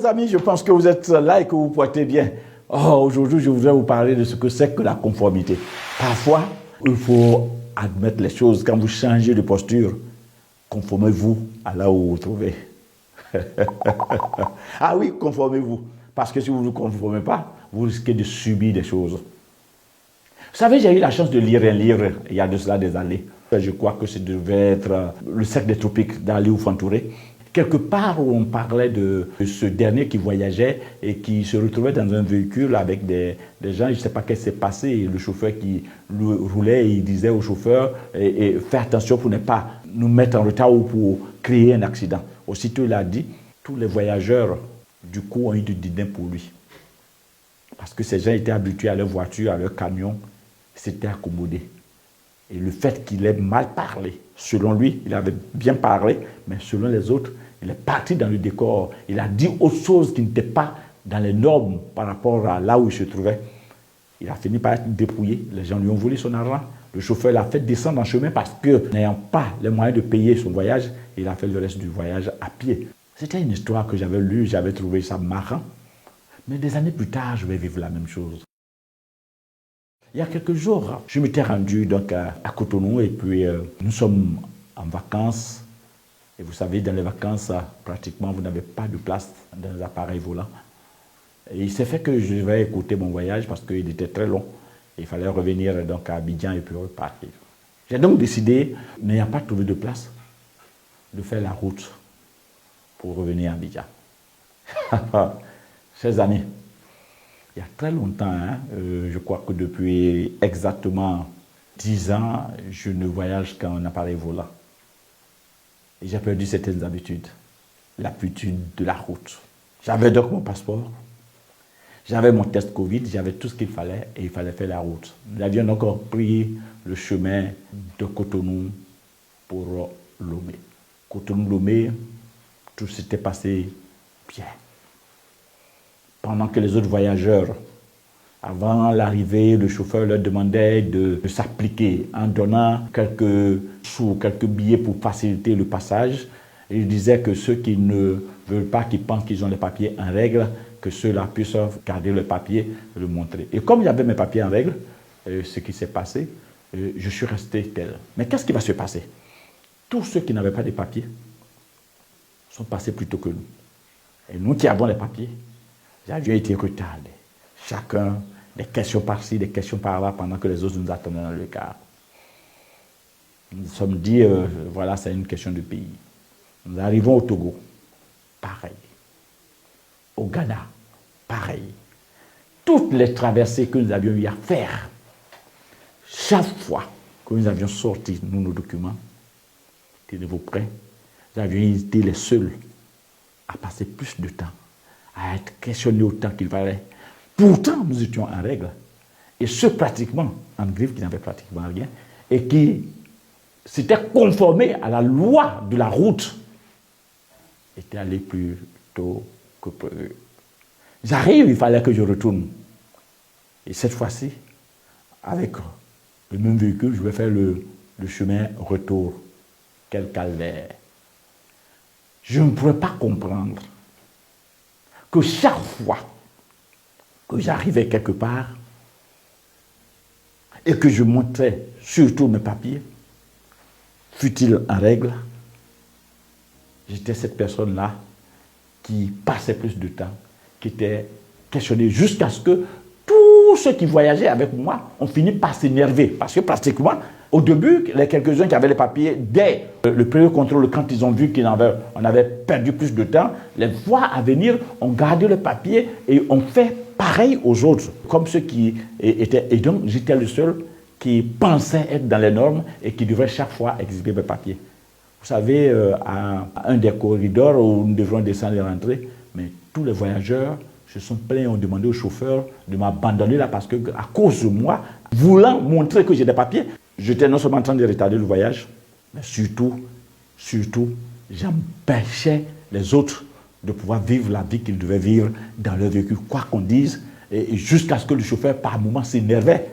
Chers amis, je pense que vous êtes là et que vous portez bien. Oh, aujourd'hui, je voudrais vous parler de ce que c'est que la conformité. Parfois, il faut admettre les choses. Quand vous changez de posture, conformez-vous à là où vous vous trouvez. Ah oui, conformez-vous. Parce que si vous ne vous conformez pas, vous risquez de subir des choses. Vous savez, j'ai eu la chance de lire un livre il y a de cela des années. Je crois que ça devait être Le cercle des tropiques d'Ali Houphouët-Touré. Quelque part où on parlait de ce dernier qui voyageait et qui se retrouvait dans un véhicule avec des gens, je ne sais pas ce qui s'est passé, et le chauffeur qui roulait, il disait au chauffeur et fais attention pour ne pas nous mettre en retard ou pour créer un accident. Aussitôt il a dit, tous les voyageurs du coup ont eu du dédain pour lui. Parce que ces gens étaient habitués à leur voiture, à leur camion, s'étaient accommodés. Et le fait qu'il ait mal parlé, selon lui, il avait bien parlé, mais selon les autres, il est parti dans le décor. Il a dit autre chose qui n'était pas dans les normes par rapport à là où il se trouvait. Il a fini par être dépouillé. Les gens lui ont volé son argent. Le chauffeur l'a fait descendre en chemin parce que, n'ayant pas les moyens de payer son voyage, il a fait le reste du voyage à pied. C'était une histoire que j'avais lue, j'avais trouvé ça marrant. Mais des années plus tard, je vais vivre la même chose. Il y a quelques jours, je m'étais rendu donc à Cotonou et puis nous sommes en vacances. Et vous savez, dans les vacances, pratiquement, vous n'avez pas de place dans les appareils volants. Et il s'est fait que je vais écouter mon voyage parce qu'il était très long. Il fallait revenir donc à Abidjan et puis repartir. J'ai donc décidé, n'ayant pas trouvé de place, de faire la route pour revenir à Abidjan. Chers amis, il y a très longtemps, je crois que depuis exactement 10 ans, je ne voyage qu'en appareil volant. Et j'ai perdu certaines habitudes. L'habitude de la route. J'avais donc mon passeport, j'avais mon test Covid, j'avais tout ce qu'il fallait et il fallait faire la route. Nous avions donc pris le chemin de Cotonou pour Lomé. Cotonou-Lomé, tout s'était passé bien. Pendant que les autres voyageurs, avant l'arrivée, le chauffeur leur demandait de s'appliquer en donnant quelques sous, quelques billets pour faciliter le passage. Et il disait que ceux qui ne veulent pas, qui pensent qu'ils ont les papiers en règle, que ceux-là puissent garder le papier et le montrer. Et comme j'avais mes papiers en règle, ce qui s'est passé, je suis resté tel. Mais qu'est-ce qui va se passer? Tous ceux qui n'avaient pas de papiers sont passés plus tôt que nous. Et nous qui avons les papiers, nous avions été retardés. Chacun, des questions par-ci, des questions par-là, pendant que les autres nous attendaient dans le car. Nous nous sommes dit, voilà, c'est une question de pays. Nous arrivons au Togo, pareil. Au Ghana, pareil. Toutes les traversées que nous avions eu à faire, chaque fois que nous avions sorti nos documents, tenez-vous prêts, nous avions été les seuls à passer plus de temps, à être questionnés autant qu'il fallait. Pourtant, nous étions en règle. Et ceux pratiquement en griffe qui n'avaient pratiquement rien et qui s'étaient conformés à la loi de la route étaient allés plus tôt que prévu. J'arrive, il fallait que je retourne. Et cette fois-ci, avec le même véhicule, je vais faire le chemin retour. Quel calvaire. Je ne pourrais pas comprendre que chaque fois que j'arrivais quelque part et que je montrais surtout mes papiers, fut-il en règle, j'étais cette personne-là qui passait plus de temps, qui était questionnée jusqu'à ce que tous ceux qui voyageaient avec moi ont fini par s'énerver. Parce que pratiquement, au début, les quelques-uns qui avaient les papiers, dès le premier contrôle, quand ils ont vu qu'on avait perdu plus de temps, les fois à venir ont gardé le papier et ont fait pareil aux autres, comme ceux qui étaient. Et donc, j'étais le seul qui pensait être dans les normes et qui devait chaque fois exhiber mes papiers. Vous savez, à un des corridors où nous devions descendre et rentrer, mais tous les voyageurs se sont plaints et ont demandé au chauffeur de m'abandonner là parce que, à cause de moi, voulant montrer que j'ai des papiers, j'étais non seulement en train de retarder le voyage, mais surtout, j'empêchais les autres de pouvoir vivre la vie qu'ils devaient vivre dans leur véhicule, quoi qu'on dise, et jusqu'à ce que le chauffeur, par moments, s'énervait.